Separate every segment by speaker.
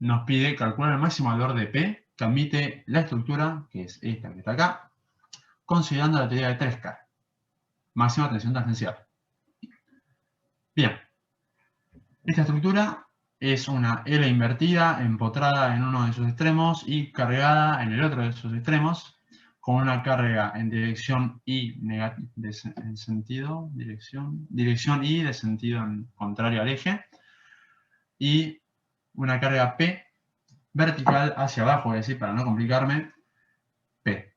Speaker 1: nos pide calcular el máximo valor de P que admite la estructura, que es esta que está acá, considerando la teoría de 3K, máxima tensión tangencial. Bien, esta estructura es una L invertida, empotrada en uno de sus extremos y cargada en el otro de sus extremos, con una carga en dirección Y en sentido, dirección Y de sentido contrario al eje, y una carga P vertical hacia abajo, es decir, para no complicarme, P.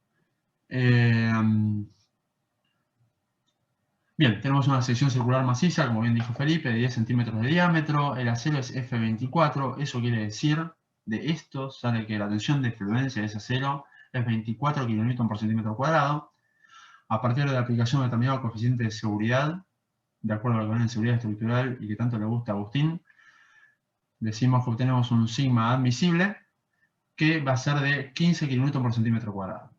Speaker 1: Bien, tenemos una sección circular maciza, como bien dijo Felipe, de 10 centímetros de diámetro. El acero es F24, eso quiere decir, de esto sale que la tensión de fluencia de ese acero es 24 kN por centímetro cuadrado. A partir de la aplicación de determinado coeficiente de seguridad, de acuerdo a lo que ven en seguridad estructural y que tanto le gusta a Agustín, decimos que obtenemos un sigma admisible que va a ser de 15 kN por centímetro cuadrado.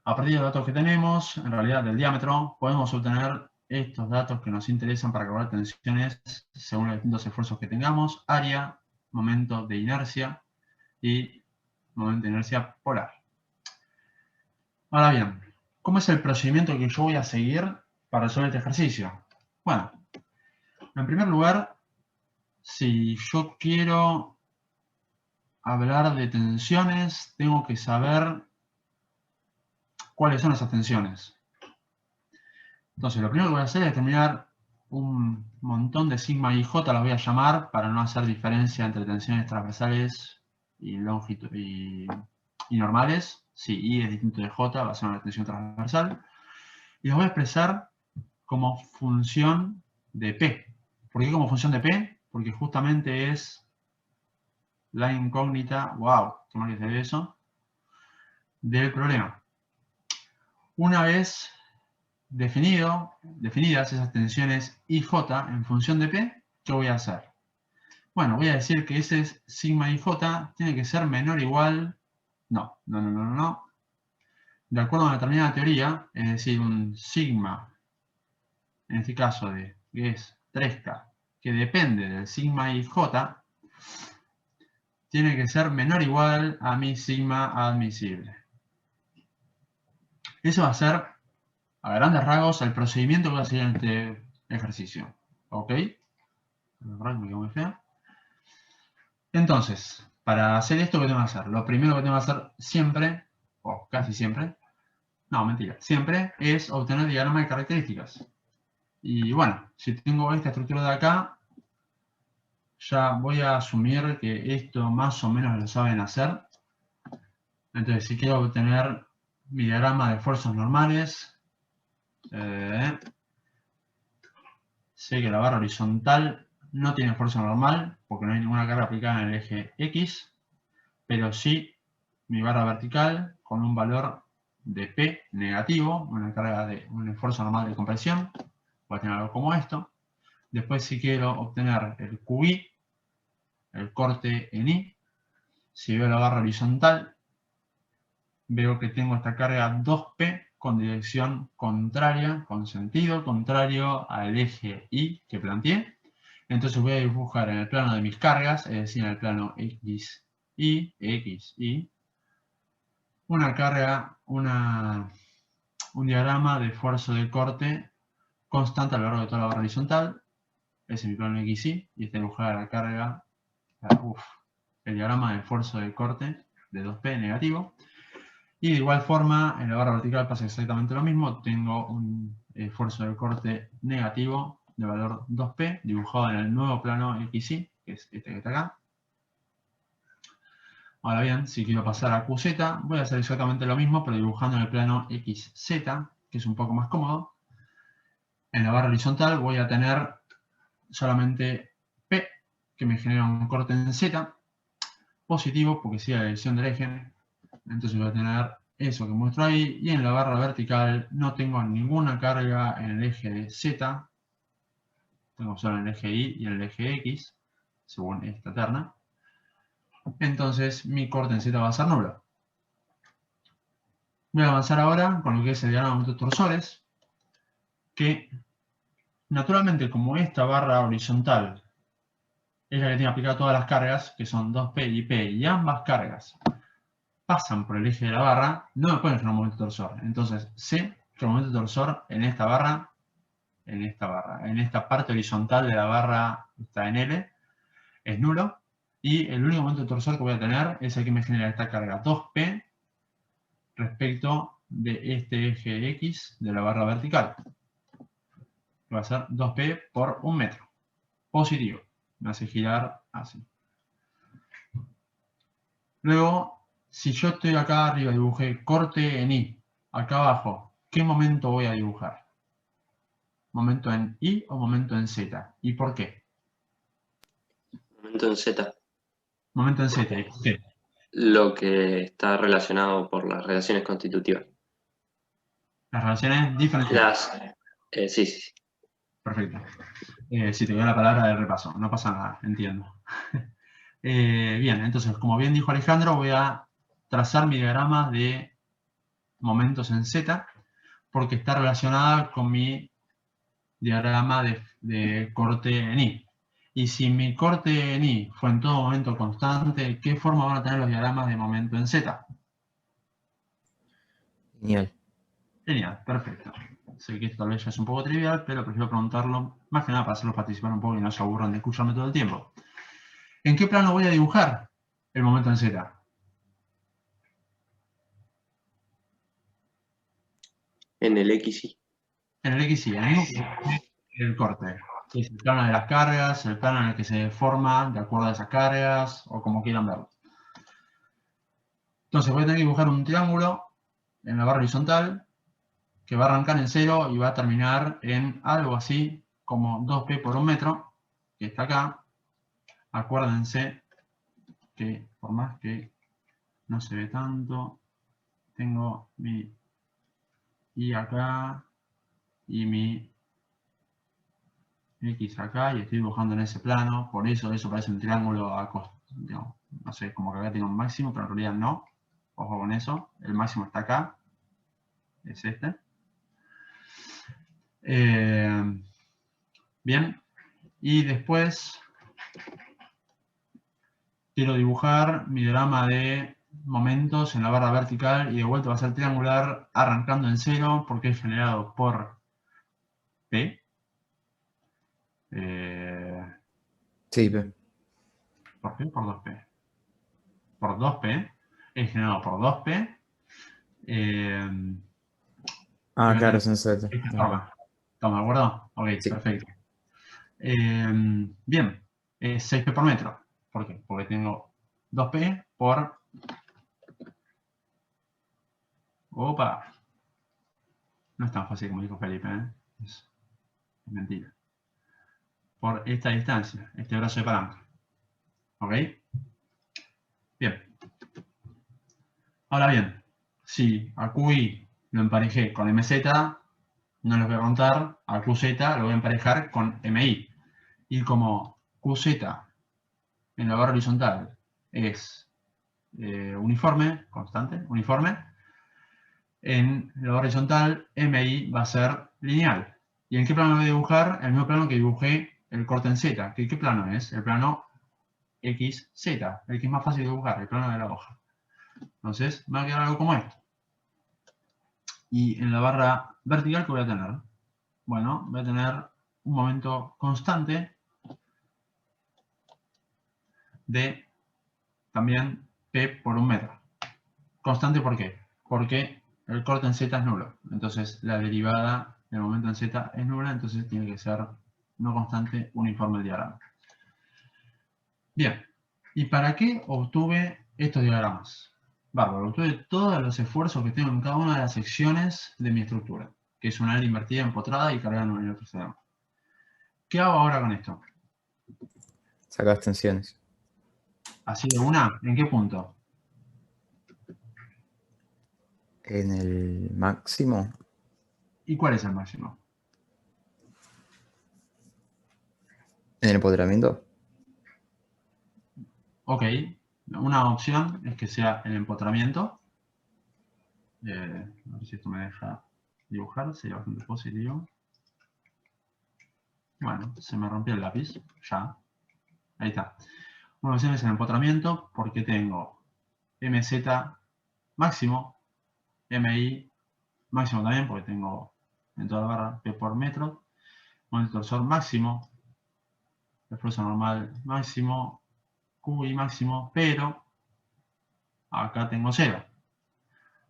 Speaker 1: A partir de los datos que tenemos, en realidad del diámetro, podemos obtener estos datos que nos interesan para calcular tensiones según los distintos esfuerzos que tengamos: área, momento de inercia y momento de inercia polar. Ahora bien, ¿cómo es el procedimiento que yo voy a seguir para resolver este ejercicio? Bueno, en primer lugar, si yo quiero hablar de tensiones, tengo que saber cuáles son esas tensiones. Entonces, lo primero que voy a hacer es determinar un montón de sigma y j, las voy a llamar, para no hacer diferencia entre tensiones transversales y normales. Si I es distinto de j, va a ser una tensión transversal. Y las voy a expresar como función de P. ¿Por qué como función de P? Porque justamente es la incógnita, wow, qué mal que se ve eso, del problema. Una vez definidas esas tensiones IJ en función de P, ¿qué voy a hacer? Bueno, voy a decir que ese sigma IJ tiene que ser menor o igual, no. De acuerdo a una determinada teoría, es decir, un sigma, en este caso que es 3K, que depende del sigma IJ, tiene que ser menor o igual a mi sigma admisible. Eso va a ser, a grandes rasgos, el procedimiento que voy a seguir en este ejercicio. ¿Ok? Me quedó muy fea. Entonces, para hacer esto, ¿qué tengo que hacer? Lo primero que tengo que hacer siempre, o casi siempre, no, mentira, siempre, es obtener diagrama de características. Y bueno, si tengo esta estructura de acá, ya voy a asumir que esto más o menos lo saben hacer. Entonces, si quiero obtener mi diagrama de fuerzas normales, sé que la barra horizontal no tiene fuerza normal, porque no hay ninguna carga aplicada en el eje X, pero sí mi barra vertical con un valor de P negativo, una carga de un esfuerzo normal de compresión, voy a tener algo como esto. Después, si quiero obtener el QI, el corte en I, si veo la barra horizontal, veo que tengo esta carga 2P con dirección contraria, con sentido contrario al eje Y que planteé. Entonces voy a dibujar en el plano de mis cargas, es decir, en el plano XY, una carga, un diagrama de esfuerzo de corte constante a lo largo de toda la barra horizontal. Ese es mi plano XY, y este dibujar la carga, el diagrama de esfuerzo de corte de 2P negativo. Y de igual forma, en la barra vertical pasa exactamente lo mismo. Tengo un esfuerzo de corte negativo de valor 2P, dibujado en el nuevo plano XY, que es este que está acá. Ahora bien, si quiero pasar a QZ, voy a hacer exactamente lo mismo, pero dibujando en el plano XZ, que es un poco más cómodo. En la barra horizontal voy a tener solamente P, que me genera un corte en Z, positivo, porque sigue la dirección del eje. Entonces voy a tener eso que muestro ahí, y en la barra vertical no tengo ninguna carga en el eje de Z, tengo solo en el eje Y y en el eje X, según esta terna. Entonces mi corte en Z va a ser nulo. Voy a avanzar ahora con lo que es el diagrama de momentos torsores, que naturalmente, como esta barra horizontal es la que tiene aplicadas todas las cargas, que son 2P y P, y ambas cargas pasan por el eje de la barra, no me pueden generar un momento torsor. Entonces, sé que el momento torsor en esta barra, en esta parte horizontal de la barra está en L, es nulo, y el único momento torsor que voy a tener es el que me genera esta carga 2P respecto de este eje X de la barra vertical, que va a ser 2P por 1 metro, positivo, me hace girar así. Luego, si yo estoy acá arriba, dibujé corte en I, acá abajo, ¿qué momento voy a dibujar? ¿Momento en I o momento en Z? ¿Y por qué?
Speaker 2: Momento en Z.
Speaker 1: Momento en Z, ¿y por qué?
Speaker 2: Lo que está relacionado por las relaciones constitutivas.
Speaker 1: Las relaciones diferenciales.
Speaker 2: Sí, sí, sí.
Speaker 1: Perfecto. Si te doy la palabra de repaso, no pasa nada, entiendo. Bien, entonces, como bien dijo Alejandro, voy a trazar mi diagrama de momentos en Z, porque está relacionada con mi diagrama de corte en I. Y si mi corte en I fue en todo momento constante, ¿qué forma van a tener los diagramas de momento en Z?
Speaker 3: Genial.
Speaker 1: Genial, perfecto. Sé que esto tal vez ya es un poco trivial, pero prefiero preguntarlo más que nada para hacerlos participar un poco y no se aburran de escucharme todo el tiempo. ¿En qué plano voy a dibujar el momento en Z?
Speaker 2: En el XY.
Speaker 1: En el X y en el corte. Es el plano de las cargas, el plano en el que se forma de acuerdo a esas cargas, o como quieran verlo. Entonces voy a tener que dibujar un triángulo en la barra horizontal que va a arrancar en 0 y va a terminar en algo así como 2P por 1 metro, que está acá. Acuérdense que por más que no se ve tanto, tengo mi Y acá y mi X acá y estoy dibujando en ese plano, por eso parece un triángulo digamos, no sé, como que acá tengo un máximo, pero en realidad no. Ojo con eso, el máximo está acá, es este. Bien, y después quiero dibujar mi diagrama de momentos en la barra vertical y de vuelta va a ser triangular arrancando en 0 porque es generado por P.
Speaker 3: Sí, P.
Speaker 1: ¿Por qué? Por 2P. Por 2P. Es generado por 2P.
Speaker 3: Ah, claro, es en Z.
Speaker 1: De esta forma. ¿Estamos de acuerdo? Ok,
Speaker 3: Sí.
Speaker 1: perfecto. Bien, 6P por metro. ¿Por qué? Porque tengo 2P por... Opa. No es tan fácil como dijo Felipe, ¿eh? Es mentira. Por esta distancia, este brazo de palanca. ¿Ok? Bien. Ahora bien, si a QI lo emparejé con MZ, no les voy a contar, a QZ lo voy a emparejar con MI. Y como QZ en la barra horizontal es uniforme, constante, uniforme, en la barra horizontal MI va a ser lineal. ¿Y en qué plano voy a dibujar? En el mismo plano que dibujé el corte en Z. ¿Qué plano es? El plano XZ, el que es más fácil de dibujar, el plano de la hoja. Entonces, me va a quedar algo como esto. Y en la barra vertical, ¿qué voy a tener? Bueno, voy a tener un momento constante de también P por 1 metro. ¿Constante por qué? Porque el corte en Z es nulo. Entonces, la derivada del momento en Z es nula, entonces tiene que ser no constante uniforme el diagrama. Bien, ¿y para qué obtuve estos diagramas? Bárbaro, obtuve todos los esfuerzos que tengo en cada una de las secciones de mi estructura, que es una área invertida, empotrada y cargada en el procedimiento. ¿Qué hago ahora con esto?
Speaker 3: Sacas tensiones.
Speaker 1: ¿Así de una? ¿En qué punto?
Speaker 3: En el máximo.
Speaker 1: ¿Y cuál es el máximo?
Speaker 3: En el empoderamiento.
Speaker 1: Ok, una opción es que sea el empotramiento. A ver si esto me deja dibujar, sería bastante positivo. Bueno, se me rompió el lápiz, ya. Ahí está. Una opción es el empotramiento porque tengo MZ máximo, MI máximo también porque tengo en toda la barra P por metro, momento torsor máximo, esfuerzo normal máximo, QI máximo, pero acá tengo 0.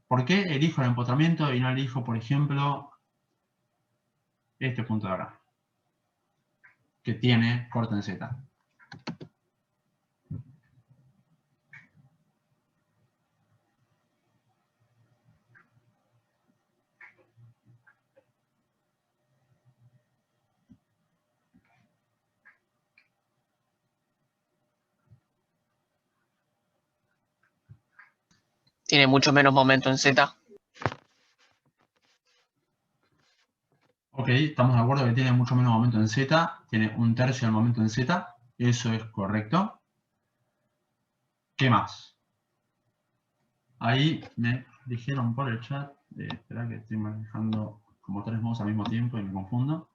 Speaker 1: ¿Por qué elijo el empotramiento y no elijo, por ejemplo, este punto de acá? Que tiene corte en Z.
Speaker 4: Tiene mucho menos momento en Z.
Speaker 1: Ok, estamos de acuerdo que tiene mucho menos momento en Z, tiene 1/3 del momento en Z, eso es correcto. ¿Qué más? Ahí me dijeron por el chat, espera que estoy manejando como 3 modos al mismo tiempo y me confundo.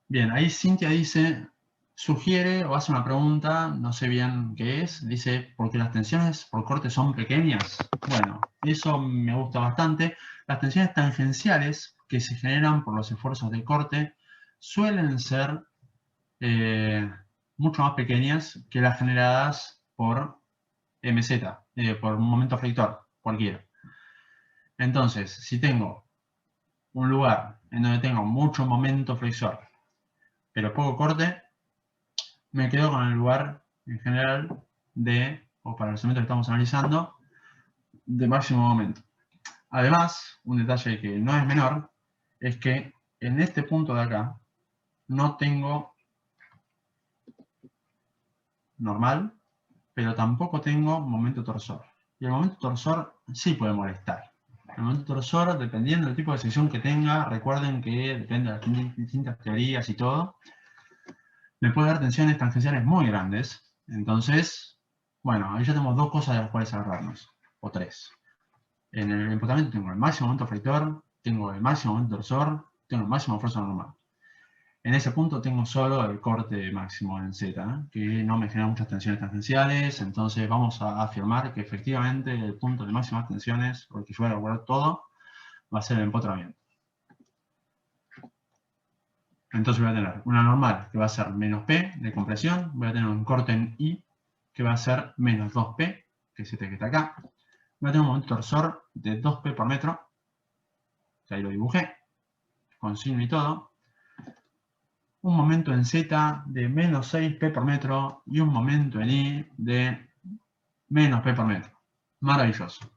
Speaker 1: Bien, ahí Cintia dice, sugiere o hace una pregunta, no sé bien qué es, dice, ¿porque las tensiones por corte son pequeñas? Bueno, eso me gusta bastante. Las tensiones tangenciales que se generan por los esfuerzos de corte suelen ser mucho más pequeñas que las generadas por MZ, por un momento flexor, cualquiera. Entonces, si tengo un lugar en donde tengo mucho momento flexor, pero poco corte, me quedo con el lugar en general de, o para los elementos que estamos analizando, de máximo momento. Además, un detalle que no es menor, es que en este punto de acá no tengo normal, pero tampoco tengo momento torsor. Y el momento torsor sí puede molestar. El momento torsor, dependiendo del tipo de sección que tenga, recuerden que depende de las distintas teorías y todo, me puede dar tensiones tangenciales muy grandes. Entonces, bueno, ahí ya tenemos 2 cosas de las cuales agarrarnos, o 3. En el empotramiento tengo el máximo momento flexor, tengo el máximo momento torsor, tengo el máximo esfuerzo normal. En ese punto tengo solo el corte máximo en Z, que no me genera muchas tensiones tangenciales, entonces vamos a afirmar que efectivamente el punto de máximas tensiones, o el que yo voy a lograr todo, va a ser el empotramiento. Entonces voy a tener una normal que va a ser menos P de compresión, voy a tener un corte en I que va a ser menos 2P, que es este que está acá. Voy a tener un momento torsor de 2P por metro, que ahí lo dibujé, con signo y todo. Un momento en Z de menos 6P por metro y un momento en I de menos P por metro. Maravilloso.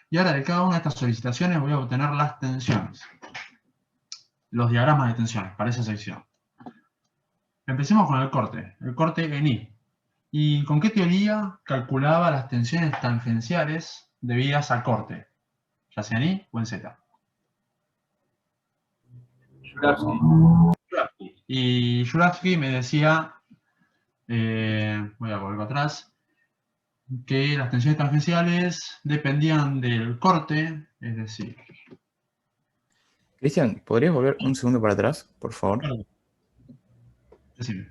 Speaker 1: Y ahora de cada una de estas solicitaciones voy a obtener las tensiones. Los diagramas de tensiones para esa sección. Empecemos con el corte en I. ¿Y con qué teoría calculaba las tensiones tangenciales debidas al corte? Ya sea en I o en Z. Juravsky. Y Juravsky me decía, voy a volver atrás, que las tensiones tangenciales dependían del corte, es decir...
Speaker 3: Cristian, ¿podrías volver un segundo para atrás, por favor?
Speaker 1: Decime.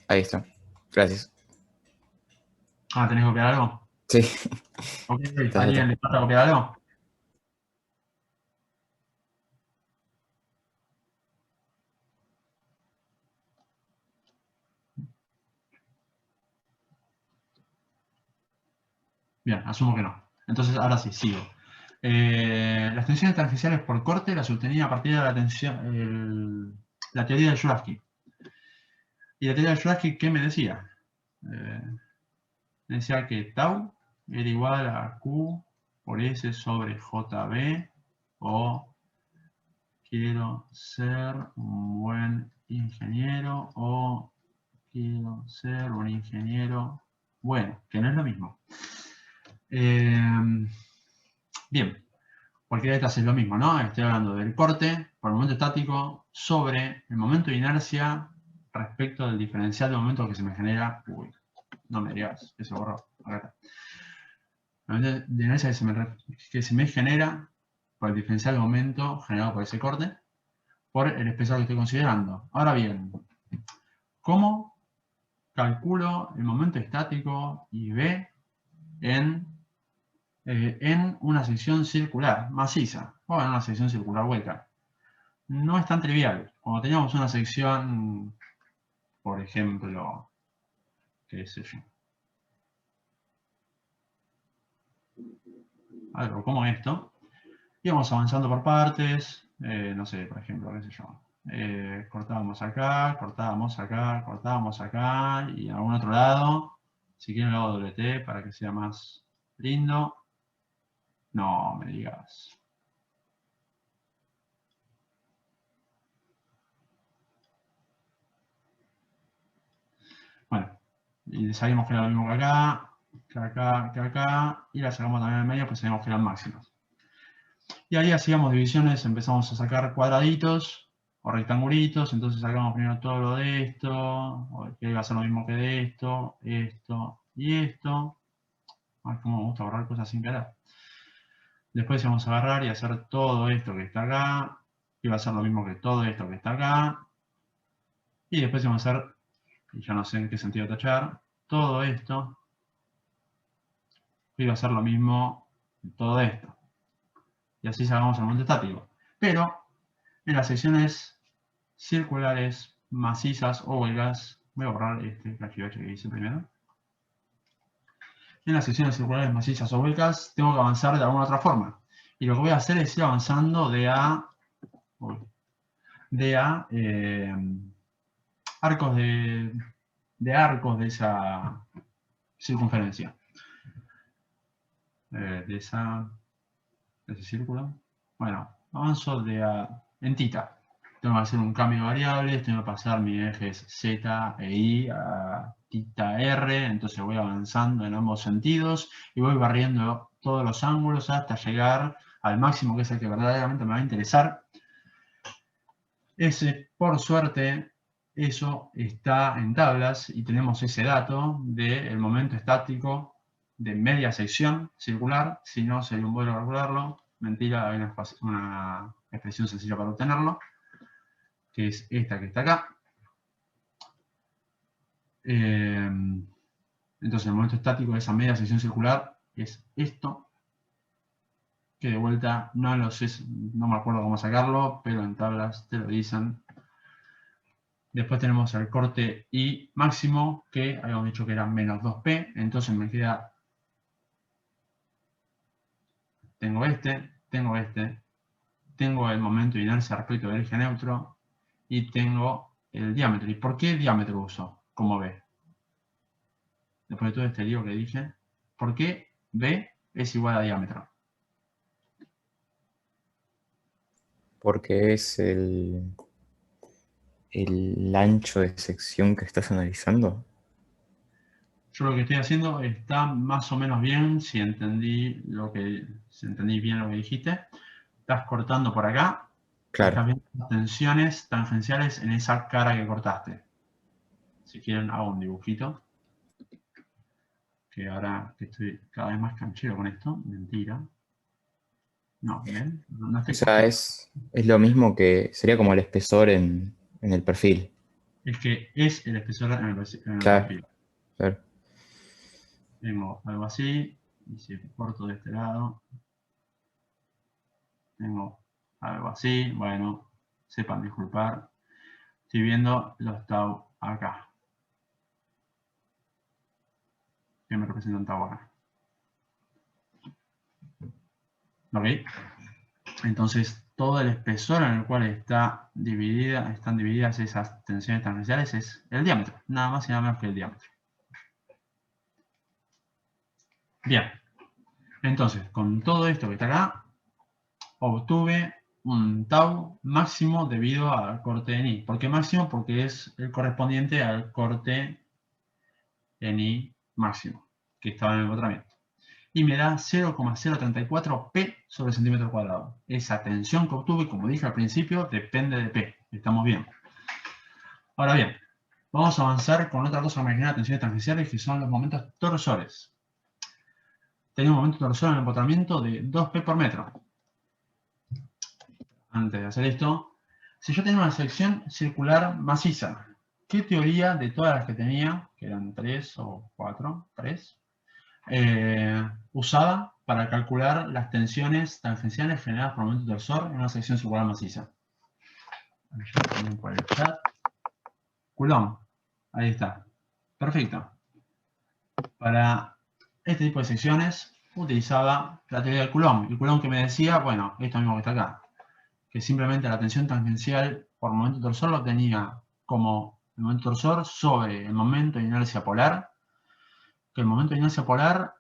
Speaker 3: Ahí está. Gracias.
Speaker 1: Ah, ¿tenés que copiar algo?
Speaker 3: Sí.
Speaker 1: Ok,
Speaker 3: Está.
Speaker 1: ¿alguien le falta copiar algo? Bien, asumo que no. Entonces, ahora sí, sigo. Las tensiones tangenciales por corte las obtenía a partir de la teoría de Juravsky. ¿Y la teoría de Juravsky qué me decía? Me decía que tau era igual a Q por S sobre JB, o quiero ser un buen ingeniero, o quiero ser un ingeniero bueno, que no es lo mismo. Bien, cualquiera de estas es lo mismo, ¿no? Estoy hablando del corte por el momento estático sobre el momento de inercia respecto del diferencial de momento que se me genera. Uy, no me digas, eso borró. Acá está. El momento de inercia que se me genera por el diferencial de momento generado por ese corte, por el espesor que estoy considerando. Ahora bien, ¿Cómo calculo el momento estático y B en una sección circular maciza o en una sección circular hueca? No es tan trivial. Cuando teníamos una sección, por ejemplo, qué sé yo, algo como esto, íbamos avanzando por partes, no sé, por ejemplo, qué sé yo, cortábamos acá, cortábamos acá, cortábamos acá y en algún otro lado. Si quieren lo hago doble T para que sea más lindo. No me digas. Bueno, y sabíamos que era lo mismo que acá, que acá, que acá, y la sacamos también en el medio, pues sabíamos que eran máximas. Y ahí hacíamos divisiones, empezamos a sacar cuadraditos o rectangulitos, entonces sacamos primero todo lo de esto, que iba a ser lo mismo que de esto, esto y esto. Ay, cómo me gusta borrar cosas sin querer. Después íbamos a agarrar y hacer todo esto que está acá, que iba a ser lo mismo que todo esto que está acá. Y después íbamos a hacer, y yo no sé en qué sentido tachar, todo esto, que iba a ser lo mismo que todo esto. Y así sacamos el momento estático. Pero en las secciones circulares, macizas o huecas, voy a borrar este cachivache que hice primero. En las secciones circulares, macizas o huecas, tengo que avanzar de alguna otra forma. Y lo que voy a hacer es ir avanzando de a arcos de esa circunferencia. De ese círculo. Bueno, avanzo en tita. Tengo que hacer un cambio de variables, tengo que pasar mis ejes Z e Y a tita R, entonces voy avanzando en ambos sentidos y voy barriendo todos los ángulos hasta llegar al máximo, que es el que verdaderamente me va a interesar. Por suerte, eso está en tablas y tenemos ese dato del momento estático de media sección circular. Si no, sería un vuelo calcularlo. Mentira, hay una expresión sencilla para obtenerlo, que es esta que está acá. Entonces, el momento estático de esa media sección circular es esto, que de vuelta no lo sé, no me acuerdo cómo sacarlo, pero en tablas te lo dicen. Después tenemos el corte I máximo, que habíamos dicho que era menos 2P, entonces me queda, tengo el momento de inercia respecto del eje neutro, y tengo el diámetro. ¿Y por qué diámetro uso como B? Después de todo este lío que dije, ¿por qué B es igual a diámetro?
Speaker 3: Porque es el ancho de sección que estás analizando.
Speaker 1: Yo lo que estoy haciendo está más o menos bien, si entendí bien lo que dijiste. Estás cortando por acá,
Speaker 3: Claro.
Speaker 1: estás viendo las tensiones tangenciales en esa cara que cortaste. Si quieren hago un dibujito. Que ahora que estoy cada vez más canchero con esto, mentira. No, ¿ven? No estoy
Speaker 3: O sea, es lo mismo que sería como el espesor en el perfil.
Speaker 1: Es que es el espesor en el
Speaker 3: Claro.
Speaker 1: perfil.
Speaker 3: Claro.
Speaker 1: Tengo algo así, y si corto de este lado, tengo algo así, bueno, sepan disculpar. Estoy viendo los tau acá. ¿Qué me representan tau acá? ¿Ok? Entonces, todo el espesor en el cual están divididas esas tensiones tangenciales es el diámetro, nada más y nada menos que el diámetro. Bien, entonces, con todo esto que está acá, obtuve un tau máximo debido al corte en I. ¿Por qué máximo? Porque es el correspondiente al corte en I máximo, que estaba en el embotamiento. Y me da 0,034 P sobre centímetro cuadrado. Esa tensión que obtuve, como dije al principio, depende de P. Estamos bien. Ahora bien, vamos a avanzar con otra cosa que me genera tensiones tangenciales, que son los momentos torsores. Tengo un momento torsor en el embotamiento de 2P por metro. Antes de hacer esto, si yo tengo una sección circular maciza, ¿qué teoría de todas las que tenía, que eran 3 o 4, 3, usaba para calcular las tensiones tangenciales generadas por momento torsor en una sección circular maciza? También por el chat. Coulomb. Ahí está. Perfecto. Para este tipo de secciones utilizaba la teoría del Coulomb. El Coulomb que me decía, bueno, esto mismo que está acá, que simplemente la tensión tangencial por momento torsor lo tenía como el momento torsor sobre el momento de inercia polar, que el momento de inercia polar,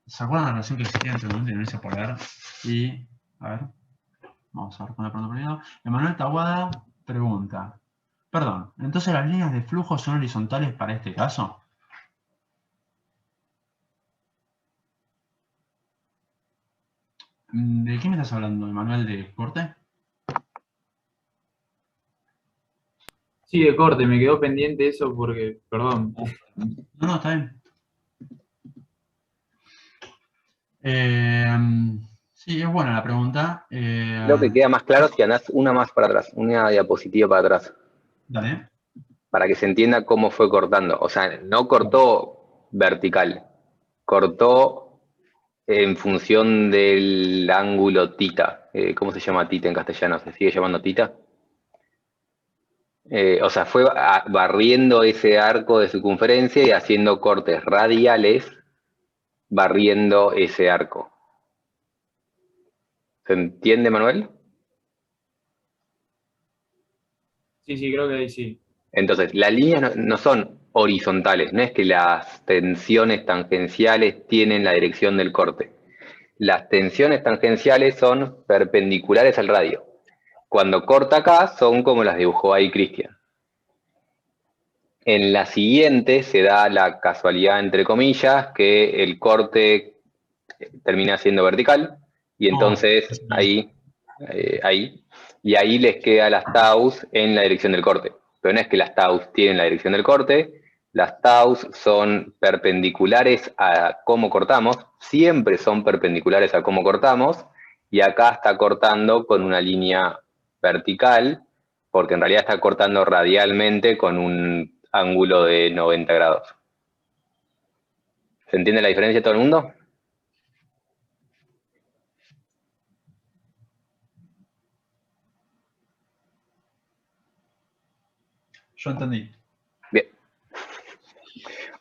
Speaker 1: ¿se acuerdan la relación que existía entre el momento de inercia polar y, a ver, vamos a ver con la pregunta primero. Emanuel Tahuada pregunta, perdón, entonces las líneas de flujo son horizontales para este caso. ¿De qué me estás hablando, Emanuel? ¿De corte?
Speaker 5: Sí, de corte, me quedó pendiente eso porque, perdón.
Speaker 1: No, está bien. Sí, es buena la pregunta.
Speaker 6: Creo que queda más claro si andás una más para atrás, una diapositiva para atrás,
Speaker 1: Dale.
Speaker 6: para que se entienda cómo fue cortando. O sea, no cortó vertical, cortó en función del ángulo tita. ¿Cómo se llama tita en castellano? ¿Se sigue llamando tita? O sea, fue barriendo ese arco de circunferencia y haciendo cortes radiales, barriendo ese arco. ¿Se entiende, Manuel?
Speaker 5: Sí, creo que ahí sí.
Speaker 6: Entonces, las líneas no son horizontales, no es que las tensiones tangenciales tienen la dirección del corte. Las tensiones tangenciales son perpendiculares al radio. Cuando corta acá, son como las dibujó ahí Cristian. En la siguiente se da la casualidad, entre comillas, que el corte termina siendo vertical, y entonces ahí les queda las taus en la dirección del corte. Pero no es que las taus tienen la dirección del corte, las taus son perpendiculares a cómo cortamos, siempre son perpendiculares a cómo cortamos, y acá está cortando con una línea vertical, porque en realidad está cortando radialmente con un ángulo de 90 grados. ¿Se entiende la diferencia todo el mundo?
Speaker 1: Yo entendí.
Speaker 6: Bien.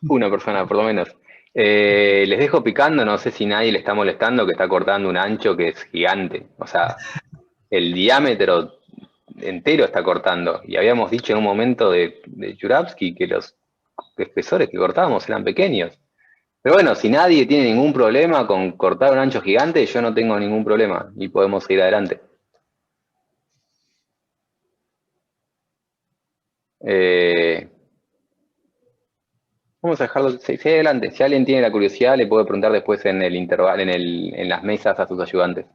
Speaker 6: Una persona, por lo menos. Les dejo picando, no sé si nadie le está molestando, que está cortando un ancho que es gigante. O sea, el diámetro entero está cortando. Y habíamos dicho en un momento de Juravsky que los espesores que cortábamos eran pequeños. Pero bueno, si nadie tiene ningún problema con cortar un ancho gigante, yo no tengo ningún problema y podemos seguir adelante. Vamos a dejarlo, sigue adelante. Si alguien tiene la curiosidad, le puede preguntar después en el intervalo, en las mesas a sus ayudantes.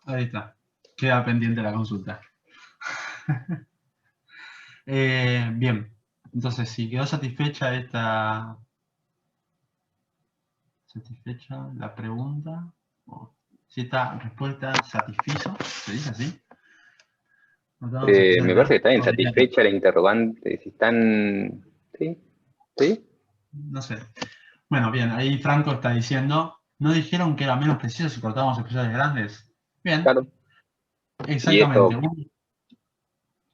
Speaker 1: Ahí está. Queda pendiente la consulta. Bien. Entonces, si quedó satisfecha la pregunta, o si esta respuesta satisfizo, ¿se dice así?
Speaker 6: Me parece que está insatisfecha la interrogante. Si están... ¿Sí? ¿Sí?
Speaker 1: No sé. Bueno, bien, ahí Franco está diciendo, ¿no dijeron que era menos preciso si cortábamos espesores grandes? Bien.
Speaker 6: Claro.
Speaker 1: Exactamente.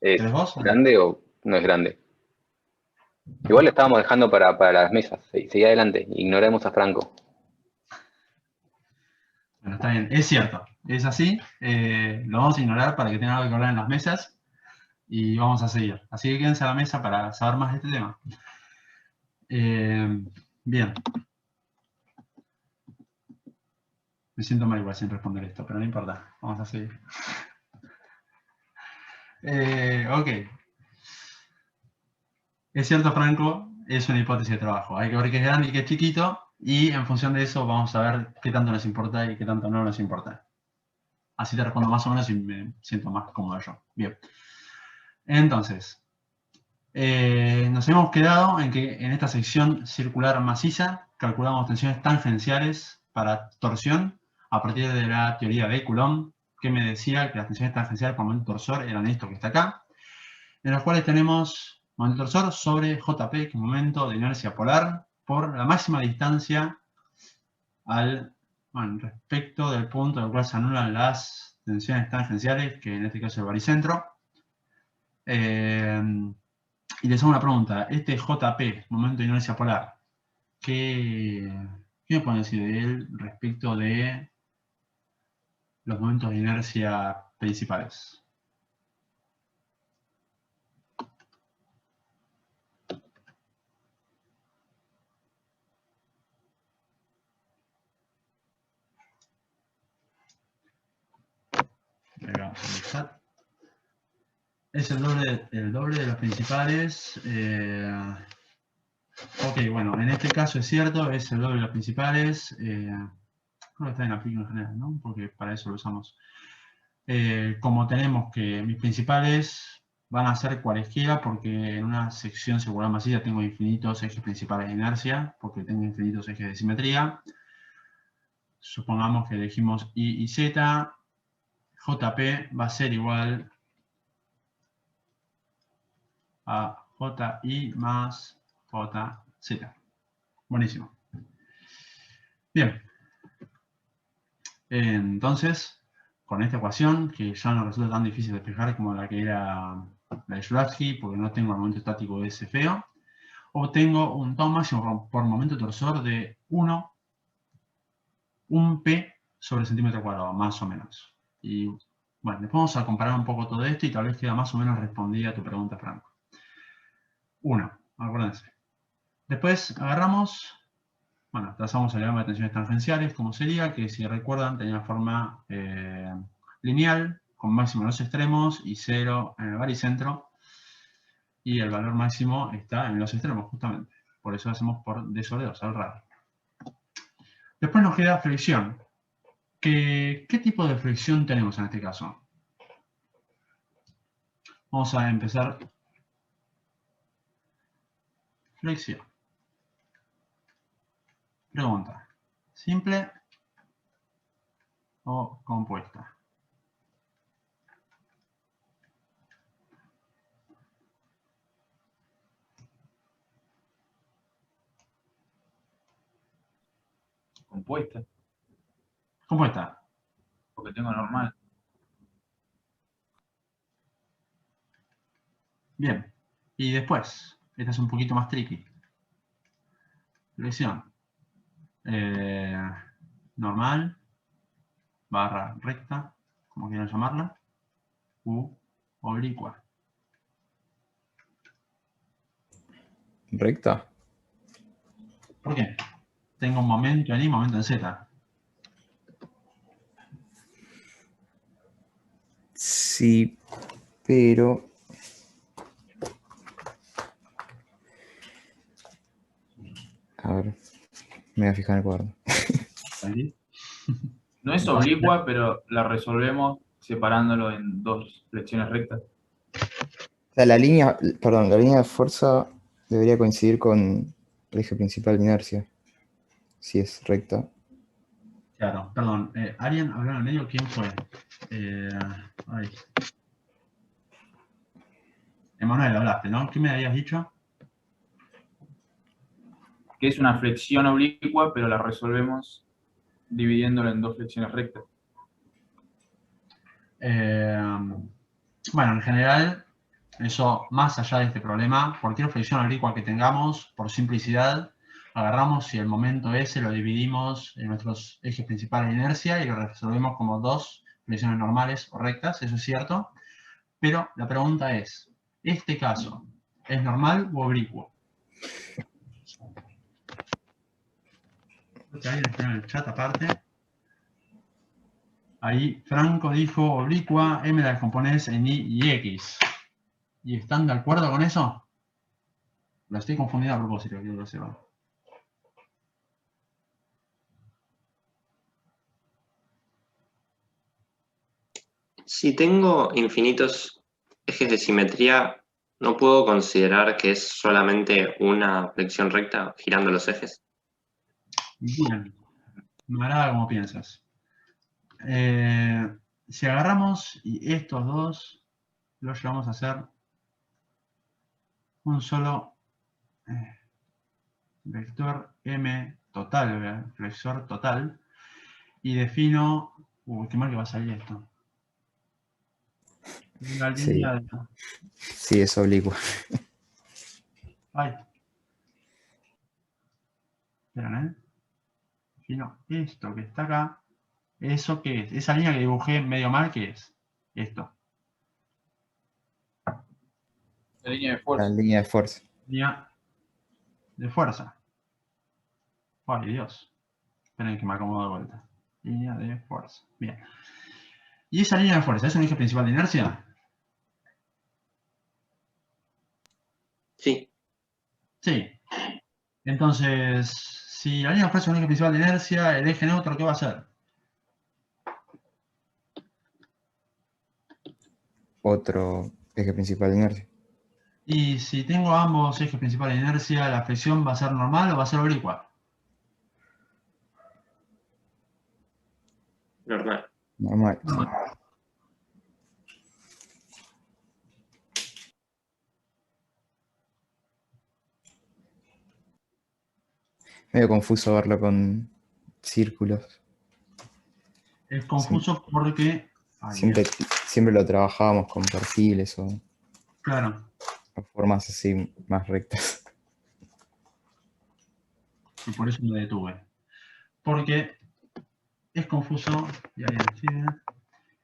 Speaker 6: ¿Es grande o no es grande? Igual lo estábamos dejando para las mesas. Seguí adelante. Ignoremos a Franco.
Speaker 1: Bueno, está bien. Es cierto. Es así. Lo vamos a ignorar para que tengan algo que hablar en las mesas. Y vamos a seguir. Así que quédense a la mesa para saber más de este tema. Bien. Me siento mal igual sin responder esto, pero no importa. Vamos a seguir. Ok. Es cierto, Franco, es una hipótesis de trabajo. Hay que ver qué es grande y qué es chiquito, y en función de eso vamos a ver qué tanto nos importa y qué tanto no nos importa. Así te respondo más o menos y me siento más cómodo yo. Bien. Entonces, nos hemos quedado en que en esta sección circular maciza calculamos tensiones tangenciales para torsión a partir de la teoría de Coulomb, que me decía que las tensiones tangenciales por momento torsor eran esto que está acá. en los cuales tenemos momento torsor sobre JP, que es momento de inercia polar, por la máxima distancia respecto del punto del cual se anulan las tensiones tangenciales, que en este caso es el baricentro. Y les hago una pregunta. Este JP, momento de inercia polar, ¿qué me pueden decir de él respecto de los momentos de inercia principales? Es el doble de los principales. Ok, bueno, en este caso es cierto, es el doble de los principales. Creo que está en la película en general, ¿no? Porque para eso lo usamos. Como tenemos que mis principales van a ser cualesquiera, porque en una sección circular masiva tengo infinitos ejes principales de inercia, porque tengo infinitos ejes de simetría. Supongamos que elegimos Y y Z. JP va a ser igual a JI más JZ. Buenísimo. Bien. Entonces, con esta ecuación, que ya no resulta tan difícil de despejar como la que era la de Shularsky, porque no tengo el momento estático de ese feo, obtengo un tau máximo por momento torsor de 1 P sobre centímetro cuadrado, más o menos. Y bueno, después vamos a comparar un poco todo esto y tal vez queda más o menos respondida a tu pregunta, Franco. 1, acuérdense. Después agarramos, bueno, trazamos el diagrama de tensiones tangenciales, como sería, que si recuerdan tenía una forma lineal, con máximo en los extremos y 0 en el baricentro. Y el valor máximo está en los extremos, justamente. Por eso hacemos por D sobre 2, al radio. Después nos queda fricción. ¿Qué tipo de fricción tenemos en este caso? Vamos a empezar. Fricción. Pregunta. ¿Simple o compuesta?
Speaker 5: Compuesta,
Speaker 1: Compuesta.
Speaker 5: porque tengo normal.
Speaker 1: Bien. Y después, esta es un poquito más tricky. Fricción. Normal, barra recta, como quieran llamarla, u oblicua.
Speaker 3: ¿Recta?
Speaker 1: ¿Por qué? Tengo un momento en Y, momento en Z.
Speaker 3: Sí, pero... A ver, me voy a fijar en el cuaderno.
Speaker 1: ¿Aquí?
Speaker 5: No es oblicua, pero la resolvemos separándolo en dos flexiones rectas.
Speaker 3: O sea, la línea de fuerza debería coincidir con el eje principal de inercia, si es recta.
Speaker 1: Claro, perdón. ¿Alguien habló en el medio? ¿Quién fue? Ay. Emanuel, hablaste, ¿no? ¿Qué me habías dicho?
Speaker 5: Que es una flexión oblicua, pero la resolvemos dividiéndolo en dos flexiones rectas.
Speaker 1: Bueno, en general, eso, más allá de este problema, cualquier flexión oblicua que tengamos, por simplicidad, agarramos y el momento ese lo dividimos en nuestros ejes principales de inercia y lo resolvemos como dos flexiones normales o rectas, eso es cierto. Pero la pregunta es, ¿este caso es normal o oblicuo? Creo que alguien está en el chat aparte. Ahí Franco dijo oblicua, M la descomponés en Y y X. ¿Y están de acuerdo con eso? Lo estoy confundiendo a propósito, quiero que lo sepan.
Speaker 2: Si tengo infinitos ejes de simetría, ¿no puedo considerar que es solamente una flexión recta girando los ejes?
Speaker 1: Bien, me agrada como piensas. Si agarramos y estos dos los llevamos a hacer un solo vector M total, flexor total, y defino, qué mal que va a salir esto. Una
Speaker 3: Sí.
Speaker 1: línea de...
Speaker 3: Sí, es oblicua.
Speaker 1: Ay. Esperan, defino esto que está acá. ¿Eso qué es? Esa línea que dibujé medio mal, ¿qué es? Esto.
Speaker 5: La línea de
Speaker 3: La
Speaker 5: fuerza.
Speaker 3: línea de fuerza.
Speaker 1: Línea de fuerza. Ay, Dios. Esperen que me acomodo de vuelta. Línea de fuerza. Bien. ¿Y esa línea de fuerza es un eje principal de inercia?
Speaker 2: Sí.
Speaker 1: Sí. Entonces, si la línea de fuerza es un eje principal de inercia, el eje neutro, ¿qué va a ser?
Speaker 3: Otro eje principal de inercia.
Speaker 1: Y si tengo ambos ejes principales de inercia, ¿la flexión va a ser normal o va a ser oblicua?
Speaker 2: Normal.
Speaker 3: Normal. Sí. Medio confuso verlo con círculos.
Speaker 1: Es confuso porque... Ay,
Speaker 3: Siempre lo trabajábamos con perfiles o
Speaker 1: claro.
Speaker 3: formas así más rectas.
Speaker 1: Y por eso me detuve. Porque es confuso y ahí decide.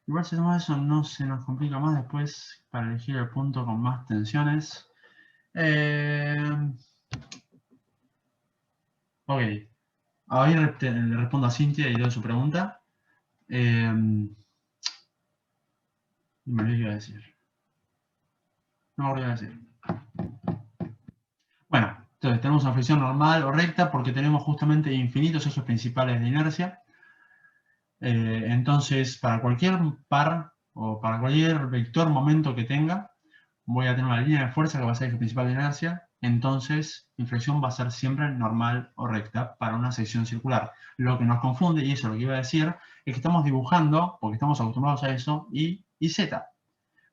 Speaker 1: Igual si hacemos eso no se nos complica más después para elegir el punto con más tensiones. Ok. Ahí le respondo a Cintia y doy su pregunta. Me olvidé qué iba a decir. No me olvidé decir. Bueno, entonces tenemos una flexión normal o recta porque tenemos justamente infinitos ejes principales de inercia. Entonces, para cualquier par o para cualquier vector momento que tenga, voy a tener una línea de fuerza que va a ser el eje principal de inercia. Entonces, mi flexión va a ser siempre normal o recta para una sección circular. Lo que nos confunde, y eso es lo que iba a decir, es que estamos dibujando, porque estamos acostumbrados a eso, Y y Z.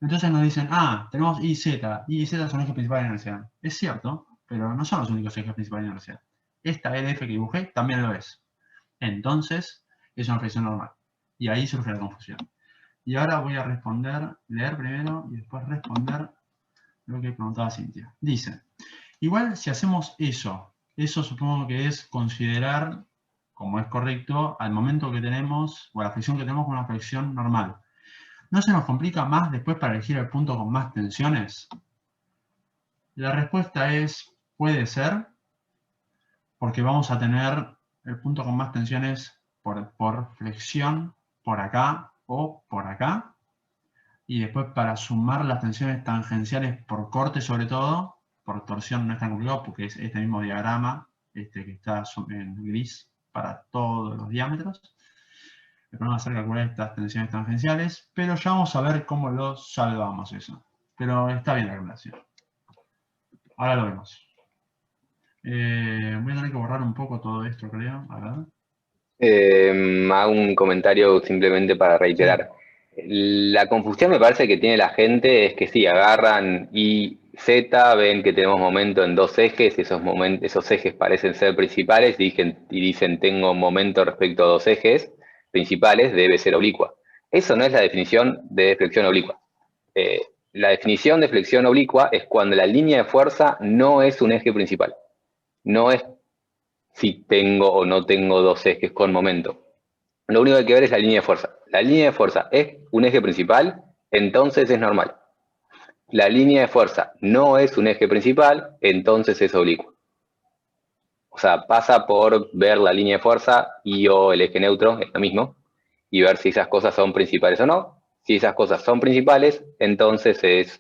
Speaker 1: Entonces nos dicen, tenemos Y y Z son ejes principales de inercia. Es cierto, pero no son los únicos ejes principales de inercia. Esta LF que dibujé también lo es. Entonces, es una flexión normal. Y ahí surge la confusión. Y ahora voy a leer primero y después responder lo que preguntaba Cintia. Dice, igual si hacemos eso supongo que es considerar, como es correcto, al momento que tenemos, o a la flexión que tenemos, como una flexión normal. ¿No se nos complica más después para elegir el punto con más tensiones? La respuesta es, puede ser, porque vamos a tener el punto con más tensiones por flexión, por acá o por acá. Y después para sumar las tensiones tangenciales por corte sobre todo, por torsión no es tan complicado porque es este mismo diagrama, que está en gris para todos los diámetros. El problema va a ser calcular estas tensiones tangenciales, pero ya vamos a ver cómo lo salvamos eso. Pero está bien la calculación. Ahora lo vemos. Voy a tener que borrar un poco todo esto, creo. A ver.
Speaker 6: Hago un comentario simplemente para reiterar. La confusión me parece que tiene la gente es que sí, agarran Y, Z, ven que tenemos momento en dos ejes, esos ejes parecen ser principales y dicen tengo momento respecto a dos ejes principales, debe ser oblicua. Eso no es la definición de flexión oblicua. La definición de flexión oblicua es cuando la línea de fuerza no es un eje principal. No es si tengo o no tengo dos ejes con momento. Lo único que hay que ver es la línea de fuerza. La línea de fuerza es un eje principal, entonces es normal. La línea de fuerza no es un eje principal, entonces es oblicua. O sea, pasa por ver la línea de fuerza y o el eje neutro, es lo mismo, y ver si esas cosas son principales o no. Si esas cosas son principales, entonces es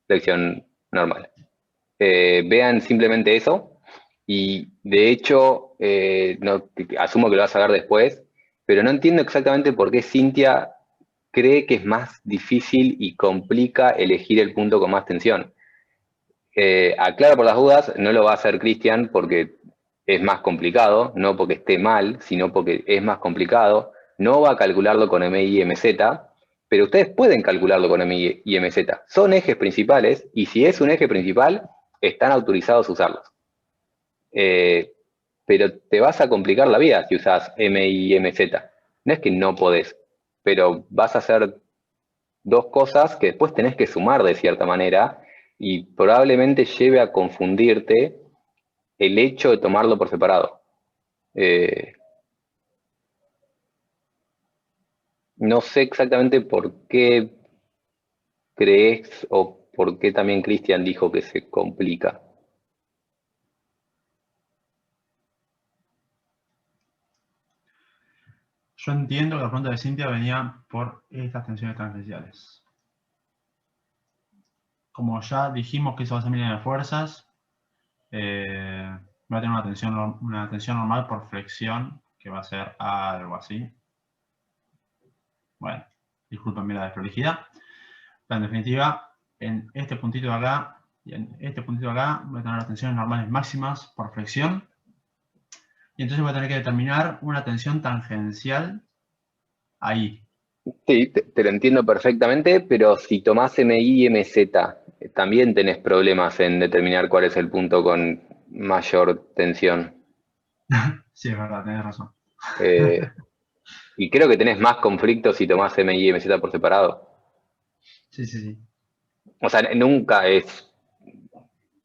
Speaker 6: flexión normal. Vean simplemente eso. Y de hecho, asumo que lo vas a ver después, pero no entiendo exactamente por qué Cintia cree que es más difícil y complica elegir el punto con más tensión. Aclaro por las dudas, no lo va a hacer Cristian porque es más complicado, no porque esté mal, sino porque es más complicado. No va a calcularlo con MI y MZ, pero ustedes pueden calcularlo con MI y MZ. Son ejes principales, y si es un eje principal, están autorizados a usarlos. Pero te vas a complicar la vida si usas MI y MZ. No es que no podés, pero vas a hacer dos cosas que después tenés que sumar de cierta manera, y probablemente lleve a confundirte el hecho de tomarlo por separado. No sé exactamente por qué crees o por qué también Cristian dijo que se complica.
Speaker 1: Yo entiendo que la pregunta de Cintia venía por estas tensiones tangenciales. Como ya dijimos que eso va a ser línea de fuerzas, va a tener una tensión normal por flexión, que va a ser algo así. Bueno, discúlpenme la desprolijidad. Pero en definitiva, en este puntito de acá y en este puntito de acá voy a tener las tensiones normales máximas por flexión. Y entonces voy a tener que determinar una tensión tangencial ahí.
Speaker 6: Sí, te lo entiendo perfectamente, pero si tomás MI y MZ, también tenés problemas en determinar cuál es el punto con mayor tensión.
Speaker 1: Sí, es verdad, tenés razón.
Speaker 6: Y creo que tenés más conflictos si tomás MI y MZ por separado.
Speaker 1: Sí, sí, sí.
Speaker 6: O sea, nunca es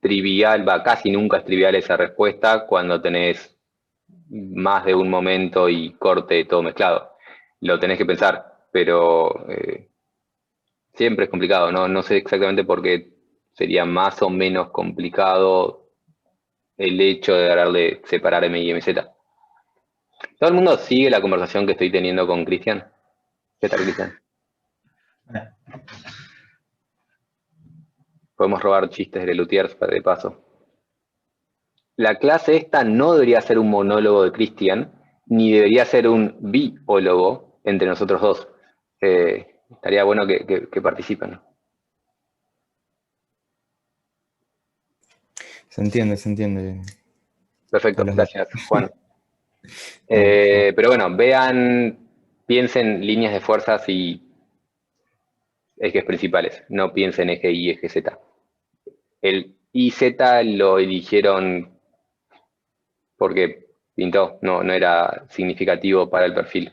Speaker 6: trivial, casi nunca es trivial esa respuesta cuando tenés más de un momento y corte todo mezclado. Lo tenés que pensar, pero siempre es complicado. No sé exactamente por qué sería más o menos complicado el hecho de darle separar MI y MZ. ¿Todo el mundo sigue la conversación que estoy teniendo con Cristian? ¿Qué tal, Cristian? Podemos robar chistes de Luthiers de paso. La clase esta no debería ser un monólogo de Cristian, ni debería ser un biólogo entre nosotros dos. Estaría bueno que participen.
Speaker 3: Se entiende.
Speaker 6: Perfecto,
Speaker 3: A los
Speaker 6: gracias, Juan. Pero bueno, piensen líneas de fuerzas y ejes principales, no piensen eje Y, eje Z. El IZ lo eligieron porque pintó, no era significativo para el perfil.